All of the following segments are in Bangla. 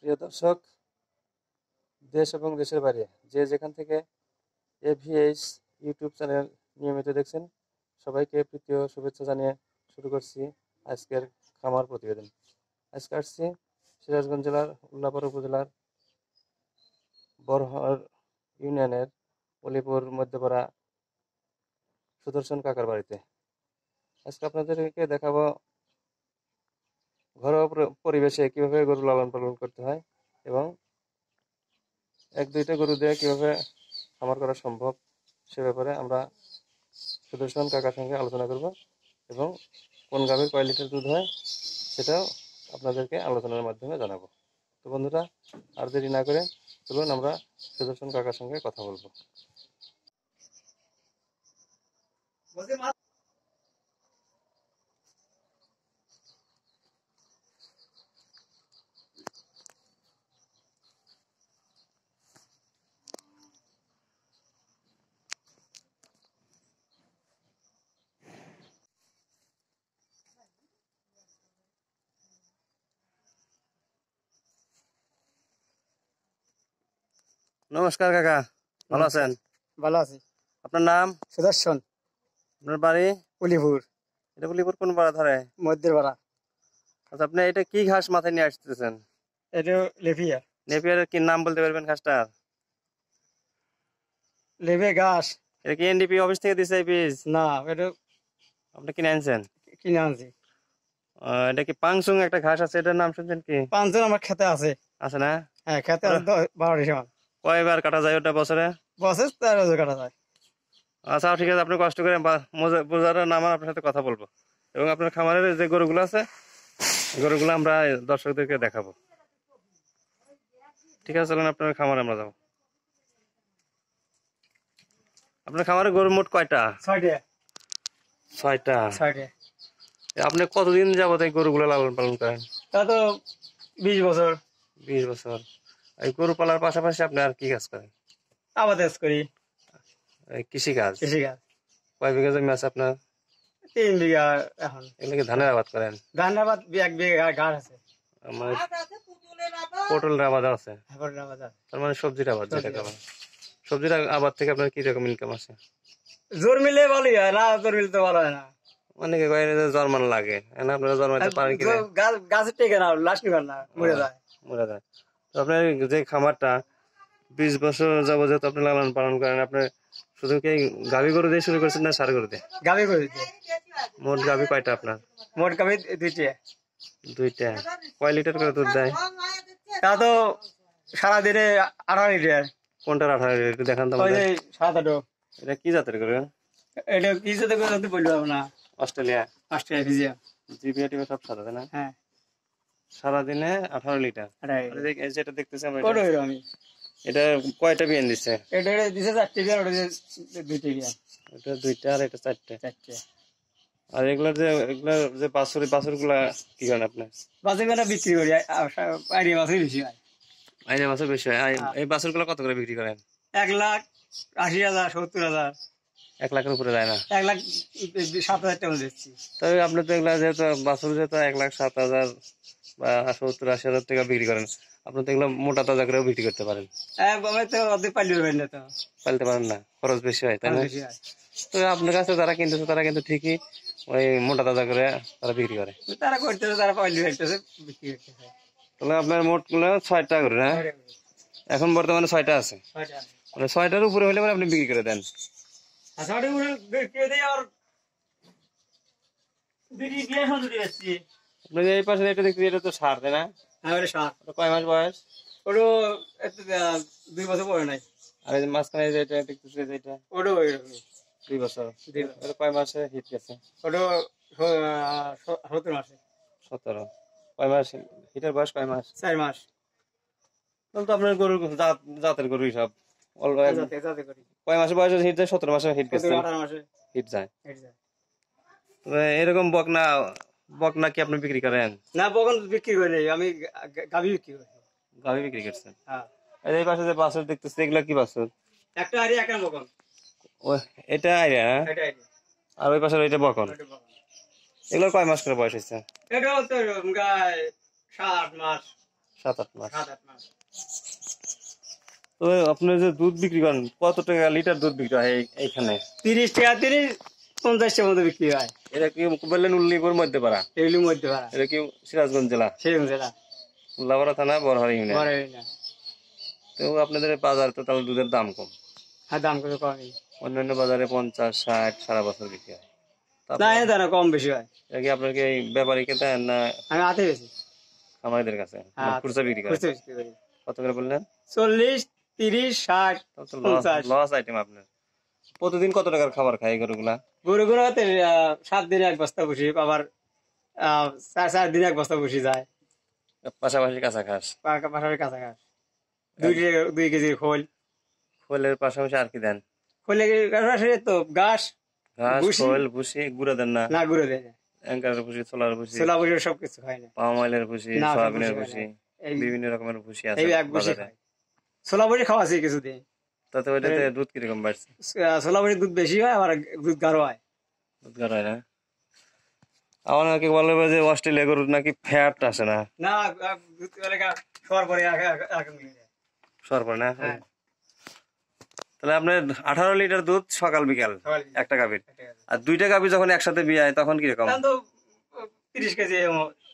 প্রিয় দর্শক, দেশ এবং দেশের বাইরে যে যেখান থেকে এভিএস ইউটিউব চ্যানেল নিয়মিত দেখছেন, সবাইকে প্রীতি ও শুভেচ্ছা জানিয়ে শুরু করছি আজকের খামার প্রতিবেদন। আজকে আসছি সিরাজগঞ্জ জেলার উল্লাপাড়া উপজেলার বরহর ইউনিয়নের অলিপুর মধ্যপাড়া সুদর্শন কাকার বাড়িতে। আজকে আপনাদেরকে দেখাবো ঘরোয়া পরিবেশে কিভাবে গরু লালন পালন করতে হয় এবং এক দুইটা গরু দিয়ে কিভাবে খামার করা সম্ভব সে ব্যাপারে আমরা সুদর্শন কাকার সঙ্গে আলোচনা করব এবং কোন গাভীর কয় লিটার দুধ হয় সেটাও আপনাদেরকে আলোচনার মাধ্যমে জানাবো। তো বন্ধুরা, আর দেরি না করে চলুন আমরা সুদর্শন কাকার সঙ্গে কথা বলবো। নমস্কার কাকা, ভালো আছেন? ভালো আছি। আপনার নাম? সুদর্শন। আপনার বাড়ি? উলিপুর। এটা উলিপুর কোন পাড়া ধরে? মধ্যের পাড়া। আচ্ছা, আপনি এটা কি ঘাস মাথায় নিয়ে আসতেছেন? এটা লেভিয়া। নেপিয়ারের কি নাম বলতে পারবেন ঘাসটার? লেভে ঘাস। এটা কি এনডিপি অফিস থেকে দিছে এই বীজ? না, এটা আপনি কিনে আনছেন? কিনে আনছি। এটা কি পাংসুং একটা ঘাস আছে, এটার নাম শুনছেন কি? পাঁচজন আমার খেতে আছে। আছে না? হ্যাঁ, খেতে আছে 12টি সমান। কয়বার কাটা যায় ওটা বছরে? বছর 13 কাটা যায়। আচ্ছা ঠিক আছে, আপনি কষ্ট করে বোঝার নামান আপনার সাথে কথা বলবো এবং আপনার খামারের যে গরুগুলো আছে গরুগুলো আমরা দর্শকদেরকে দেখাবো। ঠিক আছে, চলেন আপনার খামারে আমরা যাবো। আপনার খামারে গরু মোট কয়টা? 6টা। আপনি কতদিন যাবত এই গরুগুলো লালন পালন করেন? তা তো 20 বছর। 20 বছর। এই গরু পালার পাশাপাশি আপনি আর কি কাজ করেন? আবাদ করি। কৃষি কাজ। কয় বিঘা জমি আছে আপনার? 3 বিঘা। এখন এগুলো কি ধানের আবাদ করেন? ধান আবাদ 1 বিঘা ঘাস আছে। মানে পটলের আবাদ আছে? পটলের আবাদ আছে। তার মানে সবজির আবাদ যেটা বলে। সবজির আবাদ থেকে আপনার কি রকম ইনকাম আছে? জোর মিলে ভালোই হয়, না জোর মিলে তো ভালো হয় না। অনেকে কয় জন্মানো লাগে, আপনারা জন্মাইতে পারেন কি? গাছের টেকে না, লাশ নিবেন না, মরে যায়। তো আপনার যে খামারটা 20 বছর যাবত আপনি লালন পালন করেন, আপনি শুধু কি গাভী গরু দিয়ে শুরু করেছেন না ষাঁড় গরু দিয়ে? গাভী গরু দিয়ে। মোট গাভী কয়টা আপনার? মোট গাভী 2টা। কয় লিটার করে দুধ দেয়? তা তো সারাদিনে 18 লিটার। কোনটার 18 লিটার দেখান তো? এটা কি জাতের গরু? এটা কি জাতের গরু বলতে পারবো না। Australia Friesian. জিবিয়া টিবিয়া সব সাদা, তাই না? হ্যাঁ। সারাদিনে 18 লিটার। যেটা দেখতেছি আমরা, এটা কয়টা বিয়ান দিচ্ছে? এটা দিছে 4টে বিয়ান, ওটা 2টে বিয়ান। এটা 2টা আর এটা 4টে। আর এগুলার যে বাছুর গুলা কি করেন আপনি? বাছুরগুলা বিক্রি করি, আইডিয়া বাছুর বেশি হয়। আইডিয়া বাছুর বেশি হয়। এই বাছুর গুলা কত করে বিক্রি করেন? 1,80,000, 70,000। 1 লাখের উপরে যায় না? 1,07,000 টাকা দিচ্ছি। তবে আপনি তো এগুলা যেহেতু বাছুর যেহেতু 1,07,000 বা 70-80,000 টাকা বিক্রি করেন, আপনি তো এগুলো মোটা তাজা করেও বিক্রি করতে পারেন। পালতে পারেন না, খরচ বেশি হয়, তাই না? তো আপনার কাছে যারা কিনতেছে তারা কিন্তু ঠিকই ওই মোটা তাজা করে তারা বিক্রি করে। তারা করতেছে, তারা বিক্রি করতেছে। তাহলে আপনার মোট গুলো 6টা করে না? এখন বর্তমানে 6টা আছে। মানে 6টার উপরে হলে আপনি বিক্রি করে দেন? এই পাশে এটা দেখছি, এটা তো ষাঁড়, তাই না? কয় মাস বয়স? 2 বছর পরে নাই। আর এই মাঝখানে যেটা দেখতেছি যেটা, ওটা 2 বছর। এটা কয় মাসে হিট গেছে? ওটা 17 মাসে। 17। কয় মাস হিটের বয়স? কয় মাস? 4 মাস। তাহলে তো আপনার গরুর জাতের গরু সব কয় মাসে বয়স হিট যায়? 17 মাসে হিট গেছে। 18 মাসে হিট যায়। এরকম বকনা কি আপনি বিক্রি করেন? না, বকন বিক্রি করি, আমি গাভী বিক্রি করি। গাভী বিক্রি করছেন? হ্যাঁ। এই পাশে যে বাছুর দেখতেছি, এগুলা কি বাছুর? একটা আইডিয়া, একটা বকন। এটা আইডিয়া, আর ওই পাশে ওইটা বকন। এগুলো কয় মাস করে বয়স হয়েছে? এটা তো 7 মাস। 7-8 মাস। 7-8 মাস। তো আপনি যে দুধ বিক্রি করেন কত টাকা লিটার দুধ বিক্রি হয় এইখানে? 30 টাকা 50 টাকার মতো বিক্রি হয়। এটা কি বললেন উল্লিপুর মধ্যপাড়া? এগুলির মধ্যে ভাড়া। এটা কি সিরাজগঞ্জ জেলা? সেরকম জেলা। উল্লাপাড়া থানা, বড়হারি ইউনিয়ন। বড় না। তো আপনাদের বাজার তো তাহলে দুধের দাম কম। হ্যাঁ, দাম কত কমই। অন্যান্য বাজারে 50, 60 সারা বছর বিক্রি হয়। না, এ দানা কম বেশি হয়। এটা কি আপনার কি ব্যাপারীকে দেন না আমি হাতে বেশি। খামারিদের কাছে? হ্যাঁ, খুচরা বিক্রি করেন? খুচরা বিক্রি করি। কত করে বললেন? 40, 30, 60, 50। লস আইটেম আপনার। প্রতিদিন কত টাকার খাবার খায় এই গরুগুলা? গরুগুলো 7 দিনে 1 বস্তা বসি, আবার 4 দিনে 1 বস্তা বসি যায়। পাশাপাশি কাঁচা ঘাস? পাশাপাশি কাঁচা ঘাস। 2 কেজির খোল। খোলের পাশাপাশি আর কি দেন? খোলে তো ঘাস, ঘাস, ভুসি। খোল, ভুসি, গুঁড়া দেন না? না, গুঁড়ো দেয় না। অ্যাঙ্কারের ভুসি, ছোলার ভুসি, ছোলা বসে সবকিছু হয় না। পাম অয়েলের ভুসি, না, সব সয়াবিনের ভুসি ভুসি, হয় না। এই বিভিন্ন রকমের ভুসি আছে এই এক বসে বাজারে। খায়। ছোলা বসে খাওয়াছি কিছুদিন। তাতে ওইটাতে দুধ কিরকম বাড়ছে? ছোলা বসে দুধ বেশি হয়, আবার দুধ গাঢ় হয়। দুধ গাঢ় হয় না? আমার নাকি বলে যে অস্ট্রেলিয়া গরুর নাকি ফ্যাট আসে না। না, দুধ শোয়ার পরে সর পড়ে না? হ্যাঁ। তাহলে আপনার 18 লিটার দুধ সকাল বিকাল সকাল বিকাল। একটা গাভীর। আর 2টা গাভী যখন একসাথে বিয়ে হয় তখন কিরকম? তখন তো 30 কেজি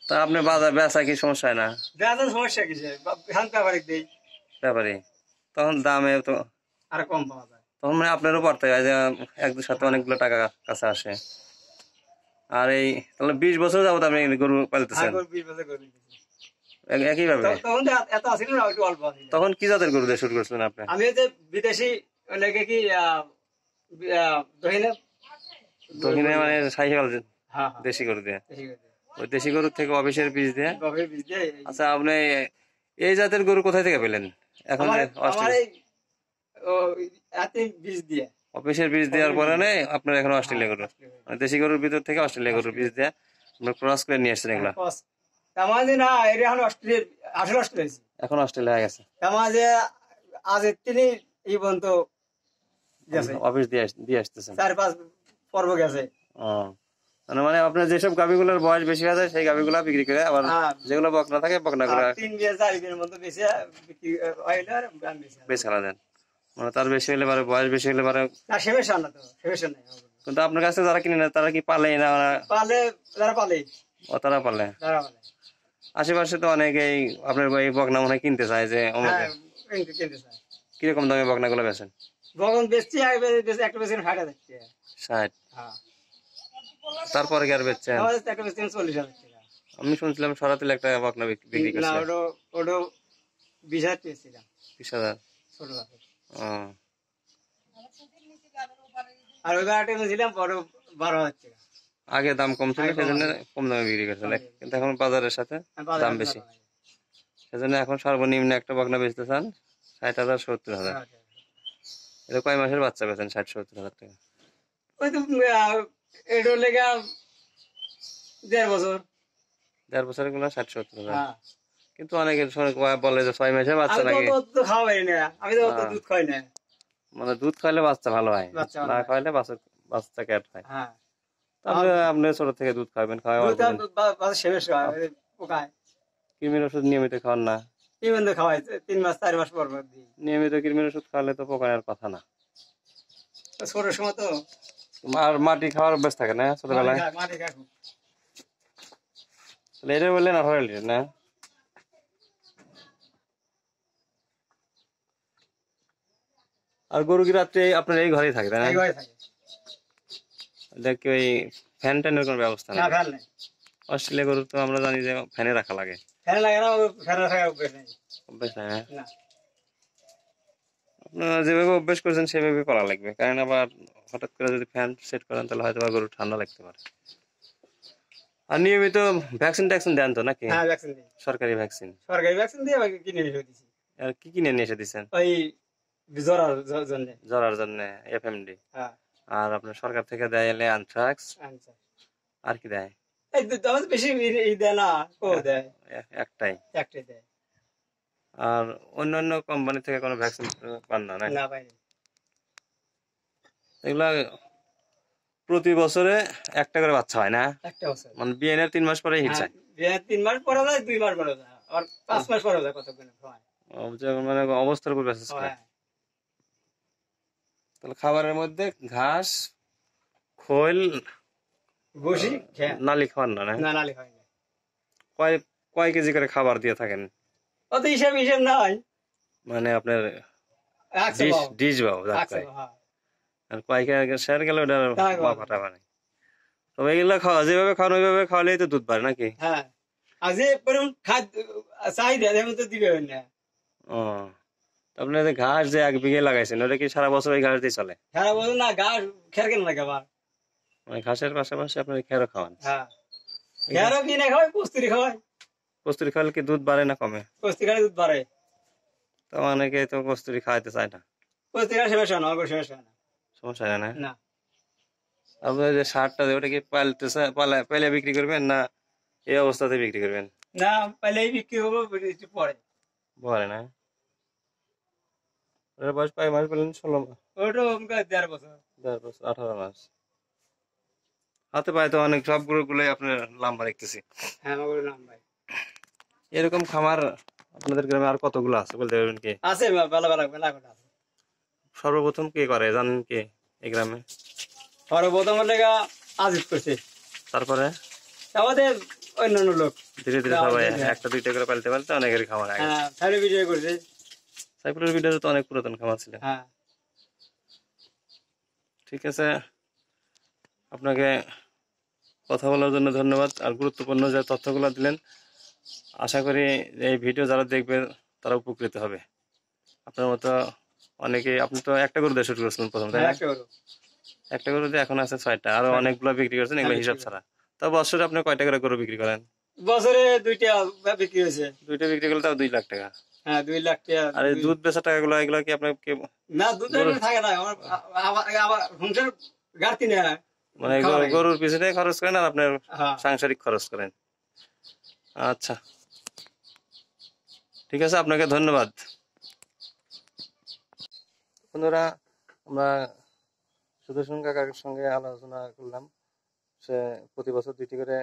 তা আপনি বাজার বেচা কি সমস্যা হয় না? বেতন সমস্যা কিছু ধান ব্যাপারে দেই ব্যাপারে তখন দামে তো আর কম পাওয়া যায়। তখন মানে আপনারও পড়তে হয় যে এক দুর সাথে অনেকগুলো টাকা কাছে আসে। আর এই তাহলে 20 বছর যাবত আপনি গরু পালতেছেন? 20 বছর গরু দিয়েছি। একই ভাবে? তখন তো এত আসিল না, একটু অল্প আসিল। তখন কি জাতের গরু দিয়ে শুরু করছিলেন আপনি? আমি হচ্ছে বিদেশি অনেকে কি দহিনে দক্ষিণে মানে সাইকেল হ্যাঁ দেশি গরু দিয়ে? দেশি গরু। ওই দেশি গরুর থেকে অফিসের বীজ দিয়ে? গভীর বীজ দিয়ে আচ্ছা, আপনি এই জাতের গরু কোথায় থেকে পেলেন? এখন আমার যে আমার এই এত বীজ দিয়ে অফিসের বীজ দেওয়ার পরে নেই আপনার এখন অস্ট্রেলিয়া গরু, মানে দেশি গরুর ভিতর থেকে অস্ট্রেলিয়া গরুর বীজ দিয়ে আপনার ক্রস করে নিয়ে আসছেন এগুলা? আমাদের না, এটা এখন অস্ট্রেলিয়া আসলে অস্ট্রেলিয়া এখন অস্ট্রেলিয়া হয়ে গেছে? আমাদের আজ তিনি এই পর্যন্ত গেছে, অফিস দিয়ে আসতেছেন? 4-5 পর্ব গেছে। ও, মানে আপনার যেসব গাভিগুলোর বয়স বেশি হয়ে যায় সেই গাভিগুলা বিক্রি করে, আবার যেগুলো বকনা থাকে বকনা গুলা 3 বিয়ে 4 বিয়ের মধ্যে বেশি বিক্রি হইলে আর বেশি আলাদা দেন। মানে তার বেশি হলে পারে, বয়স বেশি হলে পারে। না, সেবেশন না, তো সেবেশন নাই। কিন্তু আপনার কাছে যারা কিনে নেয় তারা কি পালে না? পালে যারা পালে ও, তারা পালে। আশেপাশে তো অনেকেই আপনার এই বকনা মনে হয় কিনতে চায় যে হ্যাঁ, কিনতে চায়। কিরকম দামে বকনা গুলো বেচেন? বগন বেচছি একটা বেচেন 60,000 টাকা। 60? হ্যাঁ, তারপরে কি আর বেচছেন? আমাদের একটা বেচেন 40,000 টাকা। আমি শুনছিলাম সরাতিল একটা বকনা বিক্রি না, করছে। ওটা 20,000 পেয়েছিলাম। 20,000? ছোট গাছে। ও, আর ওই গাড়িটা বেচছিলাম বড় 12,000 টাকা। আগে দাম কম ছিল সেজন্য কম দামে বিক্রি করছিল, কিন্তু এখন বাজারের সাথে দাম বেশি সেজন্য এখন সর্বনিম্ন একটা বকনা বেচতে চান 60,000, 70,000। এটা কয় মাসের বাচ্চা বেচেন 60-70,000 টাকা? ওই তো এটা লেগা 1.5 বছর। 1.5 বছরের গুলো 60-70,000। হ্যাঁ, কিন্তু অনেকের সময় বলে যে 6 মাসের বাচ্চা আমি নাকি। তো খাওয়াই না, আমি তো দুধ খাই না। মানে দুধ খাইলে বাচ্চা ভালো হয়, না খাইলে বাচ্চা ক্যাট হয়। হ্যাঁ, তাহলে আপনি ছোট থেকে দুধ খাবেন, কৃমির ওষুধ নিয়মিত খাওয়ান না? খাওয়াই 3 মাস 4 মাস পর দিই। নিয়মিত কৃমির ওষুধ খাওয়ালে তো পোকার কথা না। ছোট সময় তো আর মাটি খাওয়ার অভ্যাস থাকে না ছোটবেলায়? তাহলে এটা বললেন 18 লিটার না? আর গরু কি রাত্রে আপনার এই ঘরেই থাকে, তাই না? এটা কি ওই ফ্যান ট্যানের কোনো ব্যবস্থা নেই? অস্ট্রেলিয়া গরু তো আমরা জানি যে ফ্যানে রাখা লাগে। অভ্যাস নাই না? আপনারা যেভাবে অভ্যাস করেছেন সেভাবে করা লাগবে, কারণ আবার হঠাৎ করে যদি ফ্যান সেট করেন তাহলে হয়তো গরু ঠান্ডা লাগতে পারে। আর নিয়মিত ভ্যাকসিন ট্যাকসিন দেন তো নাকি? সরকারি ভ্যাকসিন? সরকারি ভ্যাকসিন দিয়ে কিনে এসে দিছি। আর কি কিনে নিয়ে এসে দিচ্ছেন? ওই জ্বরার জন্য এফএমডি। আর আপনার সরকার থেকে দেয় এলে অ্যানথ্রাক্স। আর কি দেয়? বেশি দেয় না, দেয় একটাই দেয়। আর অন্যান্য কোম্পানি থেকে কোনো ভ্যাকসিন পান না? না ভাই, এগুলা প্রতি বছরে একটা করে বাচ্চা হয় না? একটা বছর মানে বিয়ের 3 মাস পরে হিট যায়? 3 মাস পরে যায়, 2 মাস পরে যায়, আর 5 মাস পরে যায় কতক্ষণ সময়। মানে অবস্থার উপর মেসেজ করে। হ্যাঁ তাহলে খাবারের মধ্যে ঘাস, খোল, বসি খেয়ে নালি খাওয়ান না, না? না নালি হয় না। কয় কয় কেজি করে খাবার দিয়ে থাকেন? অত হিসাব হিসাব নাই, মানে আপনার রাখছে ডিশ বাবু, ডিশ বাবু যাক রাখছে কয়। হ্যাঁ। আর কয় কে শেয়ার গেলে ওটা তাই বাবা। মাপাটা মানে। তবে এগুলো খাওয়া যেভাবে খাওয়ানো ওইভাবে খাওয়ালেই তো দুধ বাড়ে নাকি? হ্যাঁ আর যে পরিমাণ খাদ্য চাহিদা যেমন তো দিবে না। ও, আপনার যে ঘাস যে 1 বিঘে লাগাইছেন ওটা কি সারা বছর ওই ঘাস দিয়ে চলে? সারা বছর না ঘাস খের কেন লাগে আবার। মানে ঘাসের পাশাপাশি আপনার খেরও খাওয়ান? হ্যাঁ খেরও কিনে খাওয়াই, কস্তুরি খাওয়াই। কস্তুরি খাওয়ালে কি দুধ বাড়ে না কমে? কস্তুরি খাওয়াই দুধ বাড়ে। তো অনেকে তো কস্তুরি খাওয়াইতে চায় না। কস্তুরি খাওয়ার সমস্যা না, অল্প সমস্যা না। সমস্যা হয় না? না আপনার যে সারটা ওটা কি পালে বিক্রি করবেন না এই অবস্থাতে বিক্রি করবেন? না পাইলেই বিক্রি হবো একটু পরে। বলে না, ওটার বয়স কয় মাস বললেন? 16 মাস? ওটা 1.5 বছর। 10 বছর, 18 মাস। হাতে পায়ে তো অনেক সবগুলো গুলোই আপনার লম্বা দেখতেছি। হ্যাঁ আমার নাম ভাই এরকম খামার আপনাদের গ্রামে আর কতগুলো আছে বলতে পারবেন কি? আছে, বেলা বেলা বেলা করে আছে। সর্বপ্রথম কে করে জানেন কে এই গ্রামে? সর্বপ্রথম লেগা আজিজ করছে, তারপরে আমাদের অন্যান্য লোক। ধীরে ধীরে সবাই একটা দুইটা করে পালতে পালতে অনেকেরই খামার আগে। হ্যাঁ সারি বিজয় করছে। সাইফুলের ভিডিওতে তো অনেক পুরাতন খামার ছিল। হ্যাঁ ঠিক আছে, আপনাকে কথা বলার জন্য ধন্যবাদ। আর গুরুত্বপূর্ণ যে তথ্যগুলো দিলেন, আশা করি এই ভিডিও যারা দেখবে তারা উপকৃত হবে। আপনার মতো অনেকে, আপনি তো একটা গরু দিয়ে শুরু করেছিলেন প্রথম, তাই না? একটা গরু দিয়ে এখন আছে 6টা, আরো অনেকগুলো বিক্রি করছেন এগুলো হিসাব ছাড়া। তো বছরে আপনি কয়টা করে গরু বিক্রি করেন? বছরে 2টা বিক্রি হয়েছে। 2টা বিক্রি করলে তাও 2 লাখ টাকা। হ্যাঁ 2 লাখ টাকা। আর এই দুধ বেচা টাকাগুলো এগুলো কি আপনার না দুধ থাকে না আমার, আবার সংসার ঘাটতি না। মানে গরুর পিছনে খরচ করেন আর আপনার সাংসারিক খরচ করেন? আচ্ছা ঠিক আছে, আপনাকে ধন্যবাদ। বন্ধুরা, আমরা সুদর্শন কাকার সঙ্গে আলোচনা করলাম। সে প্রতি বছর 2টি করে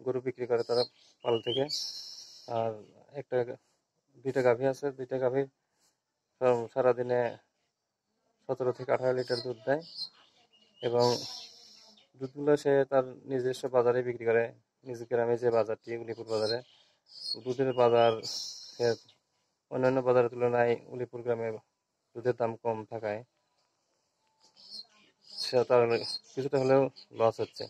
গরু বিক্রি করে তারা পাল থেকে। আর 2টা গাভী আছে, 2টা গাভী সারাদিনে 17 থেকে 18 লিটার দুধ দেয় এবং দুধগুলো সে তার নিজস্ব বাজারে বিক্রি করে। নিজ গ্রামে যে বাজারটি উলিপুর বাজারে, দুধের বাজার অন্যান্য বাজারের তুলনায় উলিপুর গ্রামে দুধের দাম কম থাকায় সে তার কিছুটা হলেও লস হচ্ছে।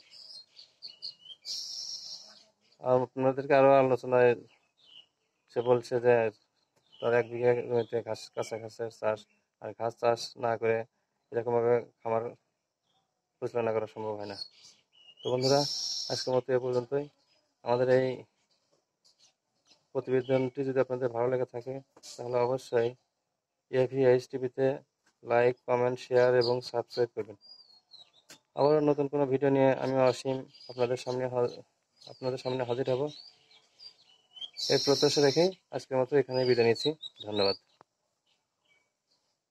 আর আপনাদেরকে আরো আলোচনায় সে বলছে যে তার 1 বিঘা জমিতে কাঁচা ঘাসের চাষ, আর ঘাস চাষ না করে এরকম ভাবে খামার পরিচালনা করা সম্ভব হয় না। তো বন্ধুরা, আজকের মতো এ পর্যন্তই। আমাদের এই প্রতিবেদনটি যদি আপনাদের ভালো লেগে থাকে তাহলে অবশ্যই এভিএইচ টিভিতে লাইক, কমেন্ট, শেয়ার এবং সাবস্ক্রাইব করবেন। আবার নতুন কোনো ভিডিও নিয়ে আমি অসীম আপনাদের সামনে হাজির হব এই প্রত্যাশা রেখে আজকের মতো এখানে বিদায় নিচ্ছি। ধন্যবাদ।